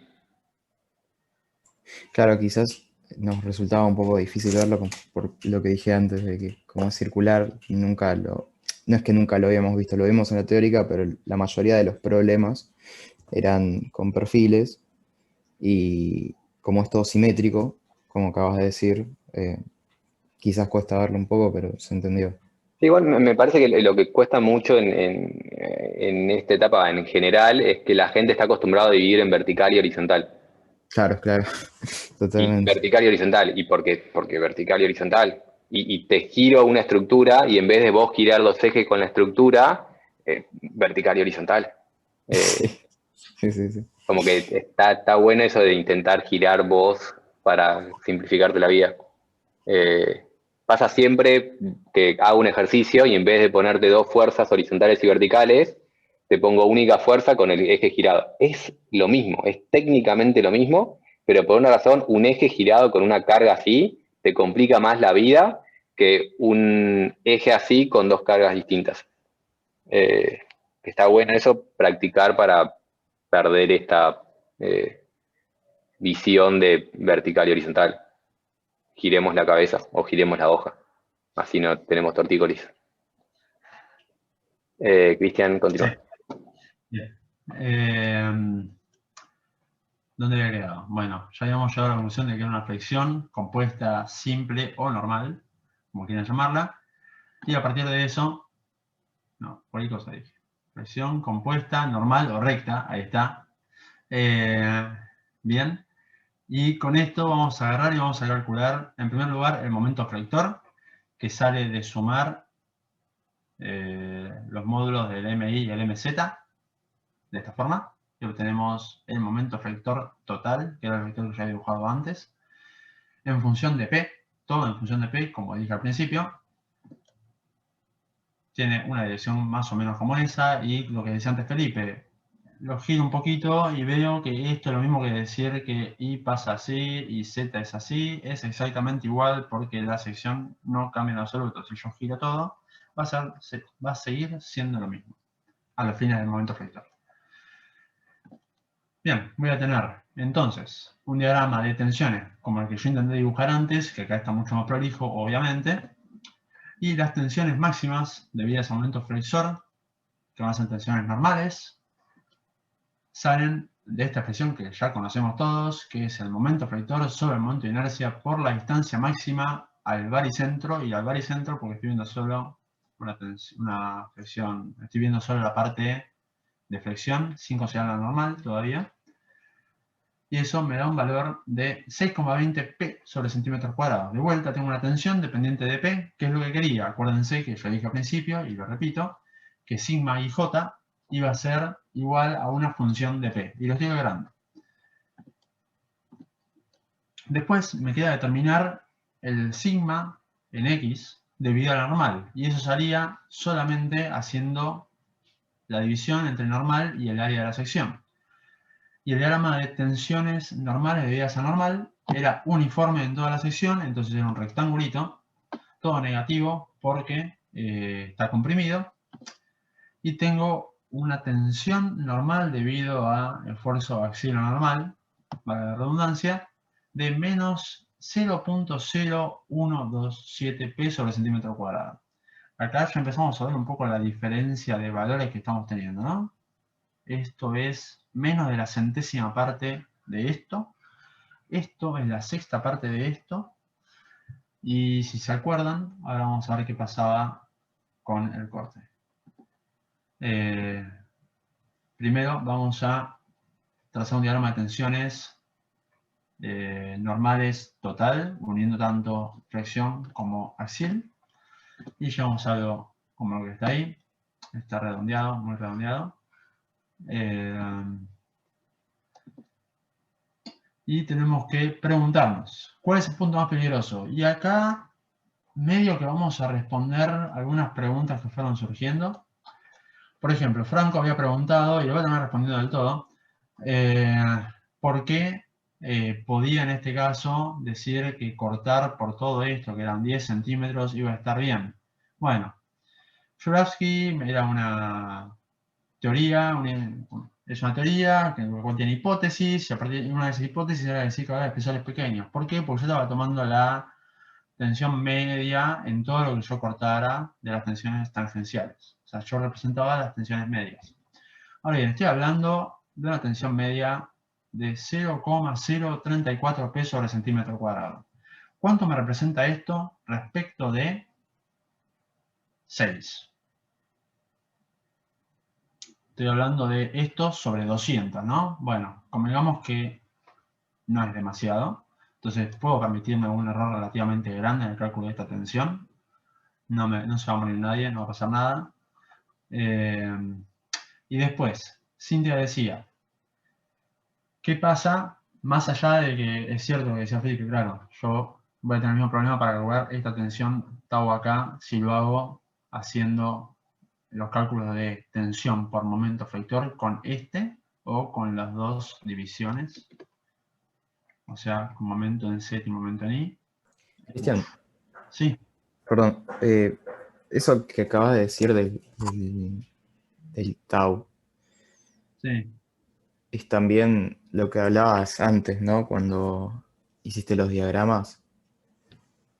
Speaker 3: Claro, quizás nos resultaba un poco difícil verlo por lo que dije antes, de que como es circular, no es que nunca lo habíamos visto, lo vimos en la teórica, pero la mayoría de los problemas eran con perfiles, y como es todo simétrico, como acabas de decir, quizás cuesta verlo un poco, pero se entendió.
Speaker 6: Sí, igual me parece que lo que cuesta mucho en esta etapa en general es que la gente está acostumbrada a dividir en vertical y horizontal.
Speaker 3: Claro,
Speaker 6: Y
Speaker 3: totalmente.
Speaker 6: vertical y horizontal. ¿Y porque vertical y horizontal? Y te giro una estructura y en vez de vos girar los ejes con la estructura, vertical y horizontal.
Speaker 3: Sí.
Speaker 6: Como que está bueno eso de intentar girar vos para simplificarte la vida. Pasa siempre que hago un ejercicio y en vez de ponerte dos fuerzas horizontales y verticales, te pongo única fuerza con el eje girado. Es lo mismo, es técnicamente lo mismo, pero por una razón, un eje girado con una carga así te complica más la vida que un eje así con dos cargas distintas. Está bueno eso, practicar para perder esta visión de vertical y horizontal. Giremos la cabeza o giremos la hoja. Así no tenemos tortícolis. Cristian, continúa.
Speaker 1: Sí. Bien. ¿Dónde había quedado? Bueno, ya habíamos llegado a la conclusión de que era una flexión compuesta simple o normal, como quieran llamarla, y a partir de eso, no, cualquier cosa dije. Flexión compuesta, normal o recta, ahí está. Bien, y con esto vamos a agarrar y vamos a calcular, en primer lugar, el momento flector, que sale de sumar los módulos del MI y el MZ, de esta forma. Y obtenemos el momento flector total, que era el vector que ya he dibujado antes, en función de P, todo en función de P, como dije al principio. Tiene una dirección más o menos como esa, y lo que decía antes Felipe, lo giro un poquito y veo que esto es lo mismo que decir que Y pasa así y Z es así. Es exactamente igual porque la sección no cambia en absoluto. Si yo giro todo, va a seguir siendo lo mismo a los fines del momento flector. Bien, voy a tener entonces un diagrama de tensiones como el que yo intenté dibujar antes, que acá está mucho más prolijo, obviamente, y las tensiones máximas debidas al momento flexor, que van a ser tensiones normales, salen de esta expresión que ya conocemos todos, que es el momento flector sobre el momento de inercia por la distancia máxima al baricentro, y al baricentro porque estoy viendo solo una flexión, estoy viendo solo la parte de flexión, sin considerar la normal todavía. Y eso me da un valor de 6,20 P sobre centímetros cuadrados. De vuelta tengo una tensión dependiente de P, que es lo que quería. Acuérdense que yo dije al principio, y lo repito, que sigma IJ iba a ser igual a una función de P. Y lo estoy logrando. Después me queda determinar el sigma en X debido a la normal. Y eso sería solamente haciendo la división entre normal y el área de la sección. Y el diagrama de tensiones normales debidas a normal era uniforme en toda la sección, entonces era un rectangulito, todo negativo porque está comprimido. Y tengo una tensión normal debido a esfuerzo axial normal, para la redundancia, de menos 0.0127 P sobre centímetro cuadrado. Acá ya empezamos a ver un poco la diferencia de valores que estamos teniendo, ¿no? Esto es menos de la centésima parte de esto. Esto es la sexta parte de esto. Y si se acuerdan, ahora vamos a ver qué pasaba con el corte. Primero vamos a trazar un diagrama de tensiones normales total, uniendo tanto flexión como axial. Y llevamos algo como lo que está ahí. Está redondeado, muy redondeado. Y tenemos que preguntarnos, ¿cuál es el punto más peligroso? Y acá, medio que vamos a responder algunas preguntas que fueron surgiendo. Por ejemplo, Franco había preguntado, y lo voy a tener respondiendo del todo, ¿por qué podía en este caso decir que cortar por todo esto, que eran 10 centímetros, iba a estar bien? Bueno, Juravsky era una teoría, es una teoría que contiene hipótesis, y a partir de una de esas hipótesis era decir que había especiales pequeños. ¿Por qué? Porque yo estaba tomando la tensión media en todo lo que yo cortara de las tensiones tangenciales. O sea, yo representaba las tensiones medias. Ahora bien, estoy hablando de una tensión media de 0,034 P sobre centímetro cuadrado. ¿Cuánto me representa esto respecto de 6? Estoy hablando de esto sobre 200, ¿no? Bueno, convengamos que no es demasiado. Entonces, puedo permitirme un error relativamente grande en el cálculo de esta tensión. No se va a morir nadie, no va a pasar nada. Y después, Cintia decía, ¿qué pasa más allá de que es cierto que decía Felipe? Claro, yo voy a tener el mismo problema para calcular esta tensión tau acá si lo hago haciendo los cálculos de tensión por momento flector con este o con las dos divisiones, o sea, con momento en Z y momento en Y.
Speaker 3: Cristian,
Speaker 1: Sí.
Speaker 3: perdón, eso que acabas de decir del tau,
Speaker 1: Sí.
Speaker 3: es también lo que hablabas antes, ¿no? Cuando hiciste los diagramas,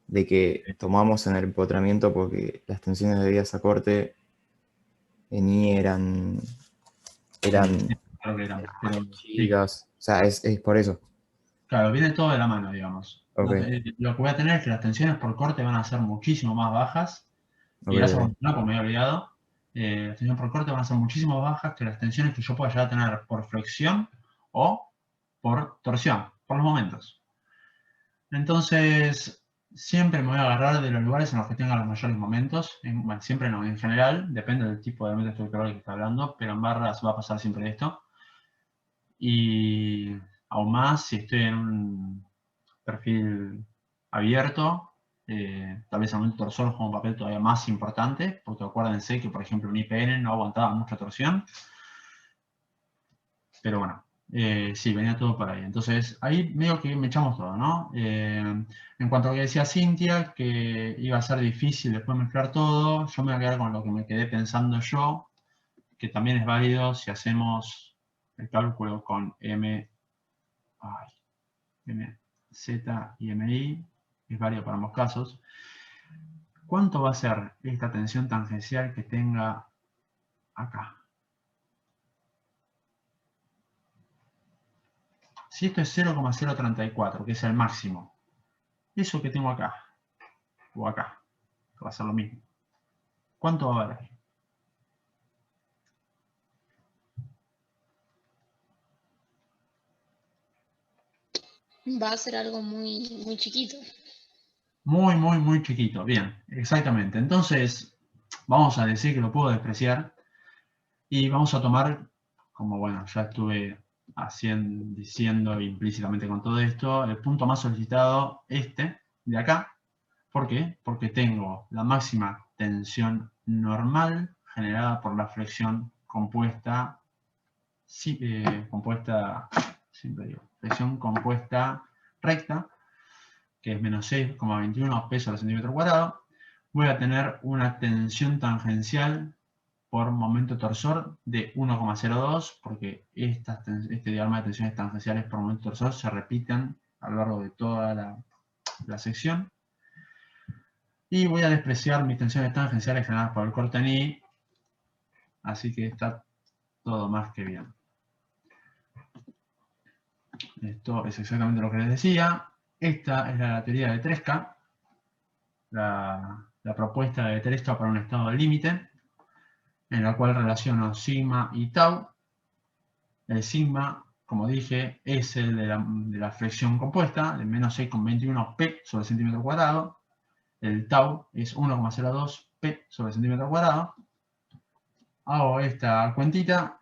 Speaker 3: de que tomamos en el empotramiento porque las tensiones debidas a corte en I eran
Speaker 1: Creo que eran, pero sí.
Speaker 3: chicas, o sea, es por eso.
Speaker 1: Claro, viene todo de la mano, digamos.
Speaker 3: Ok.
Speaker 1: Lo que voy a tener es que las tensiones por corte van a ser muchísimo más bajas.
Speaker 3: Ok,
Speaker 1: Y gracias
Speaker 3: ok.
Speaker 1: por mencionar, porque me había olvidado, las tensiones por corte van a ser muchísimo más bajas que las tensiones que yo pueda llegar a tener por flexión o por torsión, por los momentos. Entonces, siempre me voy a agarrar de los lugares en los que tenga los mayores momentos. Bueno, siempre no, en general, depende del tipo de elemento estructural que está hablando, pero en barras va a pasar siempre esto. Y aún más si estoy en un perfil abierto, tal vez en un torsor juega un papel todavía más importante, porque acuérdense que, por ejemplo, un IPN no aguantaba mucha torsión. Pero bueno, sí, venía todo por ahí. Entonces, ahí medio que me echamos todo, ¿no? En cuanto a lo que decía Cintia, que iba a ser difícil después mezclar todo, yo me voy a quedar con lo que me quedé pensando yo, que también es válido si hacemos el cálculo con Z y MI, es válido para ambos casos. ¿Cuánto va a ser esta tensión tangencial que tenga acá? Si esto es 0,034, que es el máximo, eso que tengo acá, o acá, va a ser lo mismo. ¿Cuánto va a valer?
Speaker 7: Va a ser algo muy, muy chiquito.
Speaker 1: Muy, muy, muy chiquito. Bien, exactamente. Entonces, vamos a decir que lo puedo despreciar y vamos a tomar, como bueno, ya estuve diciendo implícitamente con todo esto, el punto más solicitado, este, de acá. ¿Por qué? Porque tengo la máxima tensión normal generada por la flexión compuesta, flexión compuesta recta, que es menos 6,21 pesos al centímetro cuadrado. Voy a tener una tensión tangencial por momento torsor de 1,02, porque este diagrama de tensiones tangenciales por momento torsor se repiten a lo largo de toda la sección. Y voy a despreciar mis tensiones tangenciales generadas por el corte en I, así que está todo más que bien. Esto es exactamente lo que les decía. Esta es la teoría de Tresca, la propuesta de Tresca para un estado de límite, en la cual relaciono sigma y tau. El sigma, como dije, es el de la flexión compuesta, de menos 6,21 P sobre centímetro cuadrado. El tau es 1,02 P sobre centímetro cuadrado. Hago esta cuentita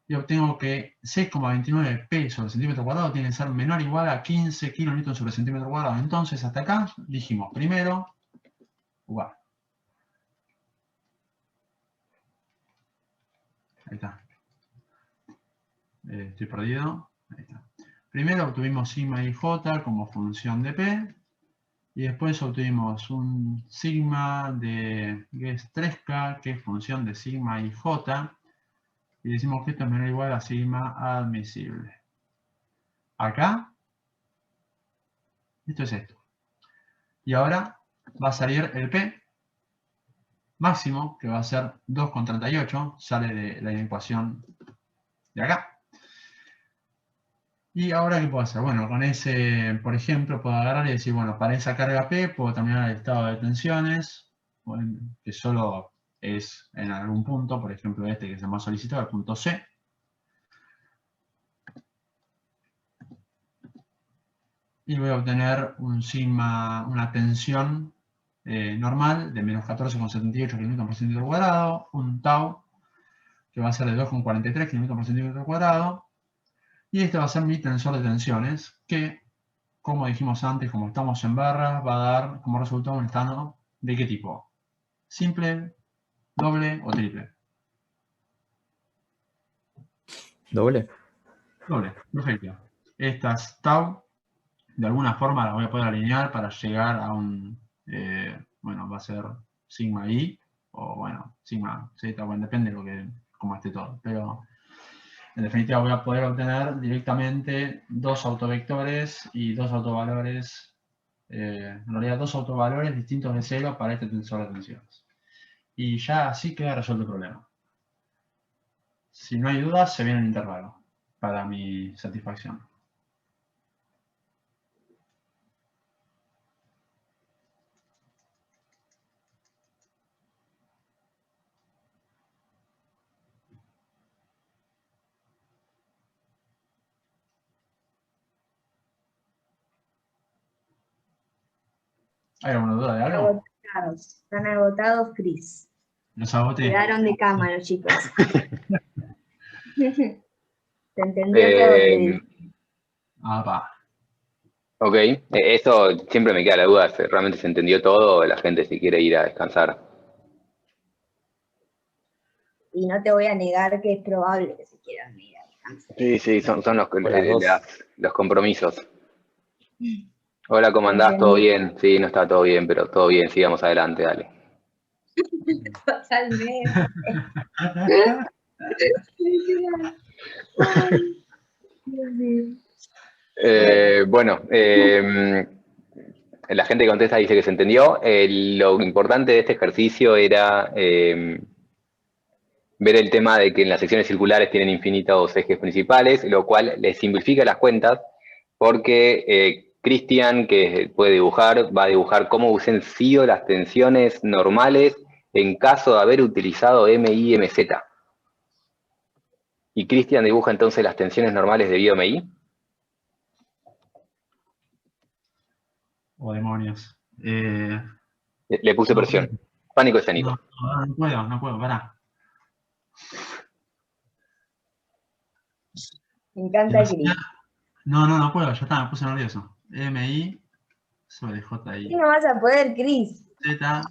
Speaker 1: y obtengo que 6,29 P sobre centímetro cuadrado tiene que ser menor o igual a 15 kN sobre centímetro cuadrado. Entonces, hasta acá dijimos primero, igual. Ahí está. Estoy perdido. Ahí está. Primero obtuvimos sigma y j como función de P. Y después obtuvimos un sigma de Tresca, que es función de sigma y j. Y decimos que esto es menor o igual a sigma admisible. Acá, esto es esto. Y ahora va a salir el P máximo, que va a ser 2,38, sale de la ecuación de acá. Y ahora, ¿qué puedo hacer? Bueno, con ese, por ejemplo, puedo agarrar y decir, bueno, para esa carga P puedo terminar el estado de tensiones, bueno, que solo es en algún punto, por ejemplo este que es el más solicitado, el punto C. Y voy a obtener un sigma, una tensión normal de menos 14,78 kN por centímetro cuadrado, un tau que va a ser de 2,43 kN por centímetro cuadrado, y este va a ser mi tensor de tensiones, que, como dijimos antes, como estamos en barras, va a dar como resultado un estado ¿de qué tipo? ¿Simple, doble o triple?
Speaker 3: ¿Doble?
Speaker 1: Doble, perfecto. Estas tau, de alguna forma las voy a poder alinear para llegar a un, bueno, va a ser sigma i, o bueno, sigma z, bueno, depende de lo que, cómo esté todo, pero en definitiva voy a poder obtener directamente dos autovectores y dos autovalores, en realidad dos autovalores distintos de cero para este tensor de tensiones. Y ya así queda resuelto el problema. Si no hay dudas, se viene el intervalo para mi satisfacción. ¿Hay alguna duda de algo?
Speaker 8: Están agotados, Cris.
Speaker 1: Los agoté.
Speaker 8: Quedaron de cama los chicos. Se entendió todo, Cris.
Speaker 1: Ah, va.
Speaker 6: Ok, eso siempre me queda la duda, si realmente se entendió todo o la gente si quiere ir a descansar.
Speaker 8: Y no te voy a negar que es probable que se quieran mirar.
Speaker 6: Sí, son los,
Speaker 3: Las dos.
Speaker 6: los compromisos. Hola, ¿cómo andás? ¿Todo bien? Sí, no está todo bien, pero todo bien, sigamos adelante, dale.
Speaker 8: Totalmente. Ay, Dios mío.
Speaker 6: Bueno, la gente que contesta dice que se entendió. Lo importante de este ejercicio era ver el tema de que en las secciones circulares tienen infinitos ejes principales, lo cual les simplifica las cuentas, porque Cristian, que puede dibujar, va a dibujar cómo hubiesen sido las tensiones normales en caso de haber utilizado MI, MZ. Y Cristian dibuja entonces las tensiones normales debido a MI.
Speaker 1: Oh, demonios.
Speaker 6: Le puse
Speaker 1: No,
Speaker 6: presión. Pánico escénico.
Speaker 1: no puedo, pará.
Speaker 8: Me encanta Cris.
Speaker 1: No puedo, ya está, me puse nervioso. MI sobre JI.
Speaker 8: ¿Qué no vas a poder, Cris?
Speaker 1: Z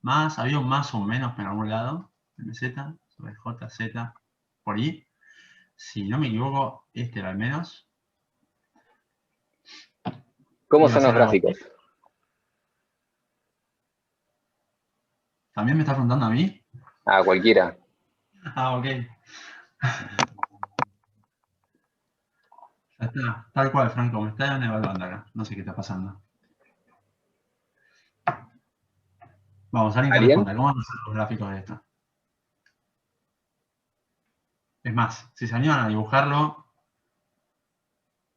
Speaker 1: más, había un más o un menos en algún lado. MZ sobre JZ por I. Si no me equivoco, este era el menos.
Speaker 6: ¿Cómo
Speaker 1: Iba a
Speaker 6: son los
Speaker 1: ser algo-
Speaker 6: gráficos?
Speaker 1: ¿También me está preguntando a mí?
Speaker 6: Ah, cualquiera.
Speaker 1: Ah, ok. Ya está, tal cual, Franco, me están evaluando acá. No sé qué está pasando. Vamos, alguien que
Speaker 6: ¿Alguien?
Speaker 1: responda. ¿Cómo van a ser los gráficos de esto? Es más, si se animan a dibujarlo,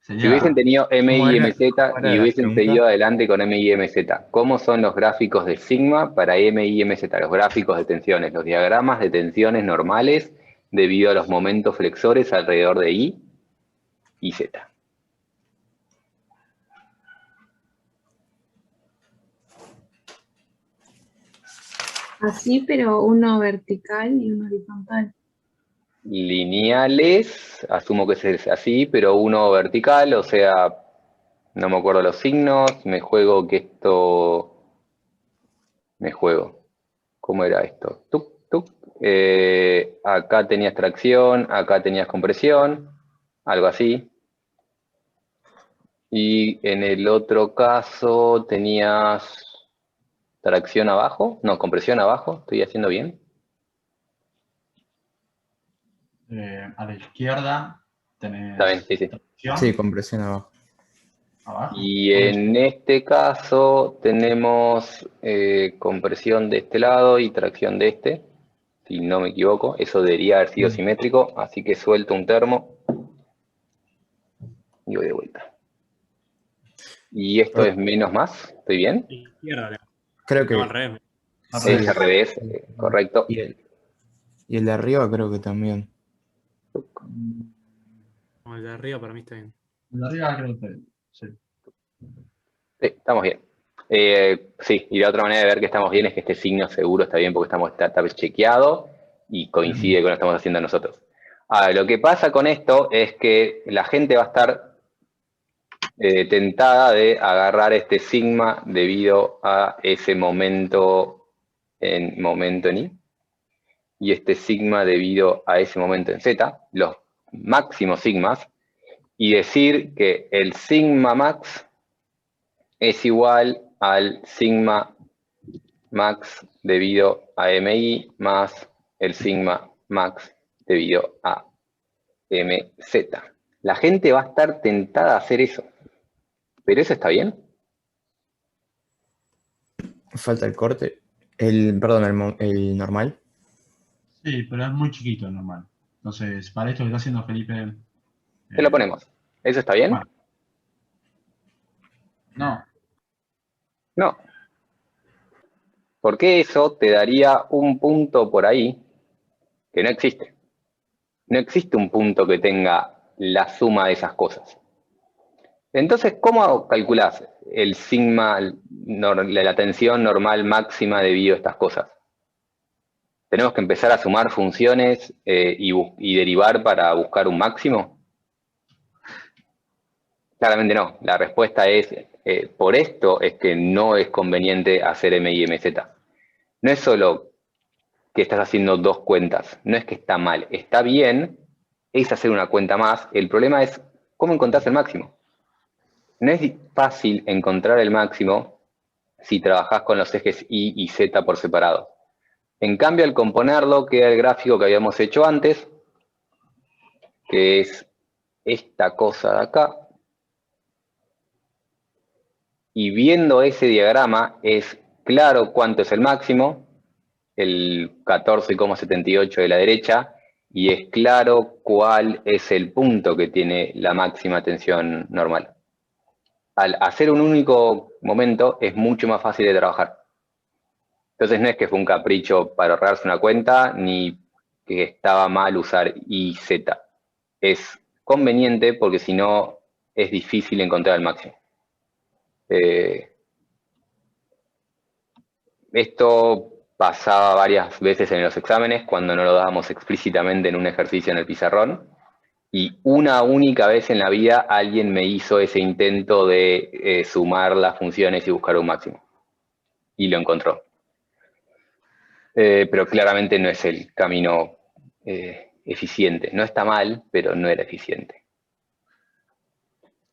Speaker 6: Si
Speaker 1: sería...
Speaker 6: hubiesen tenido
Speaker 3: ¿Cómo
Speaker 6: MI,
Speaker 3: era-
Speaker 6: MZ
Speaker 3: cómo era
Speaker 6: y
Speaker 3: la
Speaker 6: hubiesen
Speaker 3: pregunta?
Speaker 6: seguido adelante con MI, MZ, ¿cómo son los gráficos de sigma para MI, MZ? Los gráficos de tensiones, los diagramas de tensiones normales debido a los momentos flexores alrededor de I y Z.
Speaker 9: Así, pero uno vertical y uno horizontal.
Speaker 6: Lineales, asumo que es así, pero uno vertical, o sea, no me acuerdo los signos, me juego que esto... Me juego. ¿Cómo era esto? Tuc, tuc. Acá tenías tracción, acá tenías compresión, algo así. Y en el otro caso tenías tracción abajo, no, compresión abajo, ¿estoy haciendo bien?
Speaker 1: a la izquierda tenés...
Speaker 6: Está bien, sí, sí.
Speaker 1: tracción,
Speaker 3: Sí, compresión abajo.
Speaker 1: abajo.
Speaker 6: Y en este caso tenemos compresión de este lado y tracción de este, si no me equivoco. Eso debería haber sido simétrico, así que suelto un termo y voy de vuelta. Y esto es menos más, ¿estoy bien?
Speaker 10: Izquierda,
Speaker 3: Creo que
Speaker 10: no, al revés.
Speaker 3: sí.
Speaker 6: Es al revés, correcto.
Speaker 3: Y el de arriba creo que también.
Speaker 10: No, el de arriba para mí está bien.
Speaker 1: El de arriba creo que está bien. Sí.
Speaker 6: Sí, estamos bien. Sí, y la otra manera de ver que estamos bien es que este signo seguro está bien porque está chequeado y coincide con lo que estamos haciendo nosotros. Ahora, lo que pasa con esto es que la gente va a estar tentada de agarrar este sigma debido a ese momento en I y este sigma debido a ese momento en Z, los máximos sigmas, y decir que el sigma max es igual al sigma max debido a MI más el sigma max debido a MZ. La gente va a estar tentada a hacer eso. ¿Pero eso está bien?
Speaker 3: Falta el corte. Perdón, el normal.
Speaker 1: Sí, pero es muy chiquito el normal. Entonces, para esto que está haciendo Felipe...
Speaker 6: ¿Qué lo ponemos? ¿Eso está bien?
Speaker 1: Bueno.
Speaker 5: No.
Speaker 6: No. Porque eso te daría un punto por ahí que no existe. No existe un punto que tenga la suma de esas cosas. Entonces, ¿cómo calculás el sigma, la tensión normal máxima debido a estas cosas? ¿Tenemos que empezar a sumar funciones y derivar para buscar un máximo? Claramente no. La respuesta es, por esto es que no es conveniente hacer MI y MZ. No es solo que estás haciendo dos cuentas, no es que está mal, está bien, es hacer una cuenta más. El problema es cómo encontrás el máximo. No es fácil encontrar el máximo si trabajás con los ejes Y y Z por separado. En cambio, al componerlo, queda el gráfico que habíamos hecho antes, que es esta cosa de acá. Y viendo ese diagrama, es claro cuánto es el máximo, el 14,78 de la derecha, y es claro cuál es el punto que tiene la máxima tensión normal. Al hacer un único momento, es mucho más fácil de trabajar. Entonces no es que fue un capricho para ahorrarse una cuenta, ni que estaba mal usar I, Z. Es conveniente porque si no, es difícil encontrar el máximo. Esto pasaba varias veces en los exámenes cuando no lo dábamos explícitamente en un ejercicio en el pizarrón, y una única vez en la vida alguien me hizo ese intento de sumar las funciones y buscar un máximo, y lo encontró. Pero claramente no es el camino eficiente. No está mal, pero no era eficiente.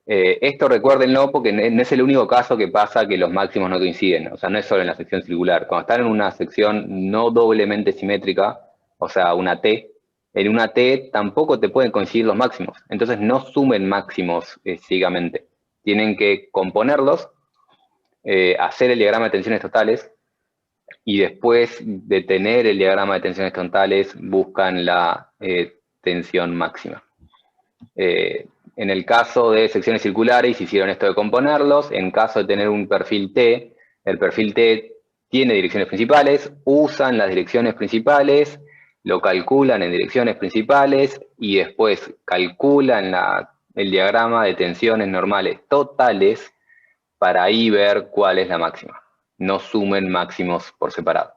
Speaker 6: Esto recuérdenlo porque no es el único caso que pasa que los máximos no coinciden. O sea, no es solo en la sección circular. Cuando están en una sección no doblemente simétrica, o sea, una T, en una T tampoco te pueden coincidir los máximos. Entonces no sumen máximos ciegamente. Tienen que componerlos, hacer el diagrama de tensiones totales, y después de tener el diagrama de tensiones totales buscan la tensión máxima. En el caso de secciones circulares hicieron esto de componerlos. En caso de tener un perfil T, el perfil T tiene direcciones principales, usan las direcciones principales, lo calculan en direcciones principales y después calculan el diagrama de tensiones normales totales para ahí ver cuál es la máxima. No sumen máximos por separado.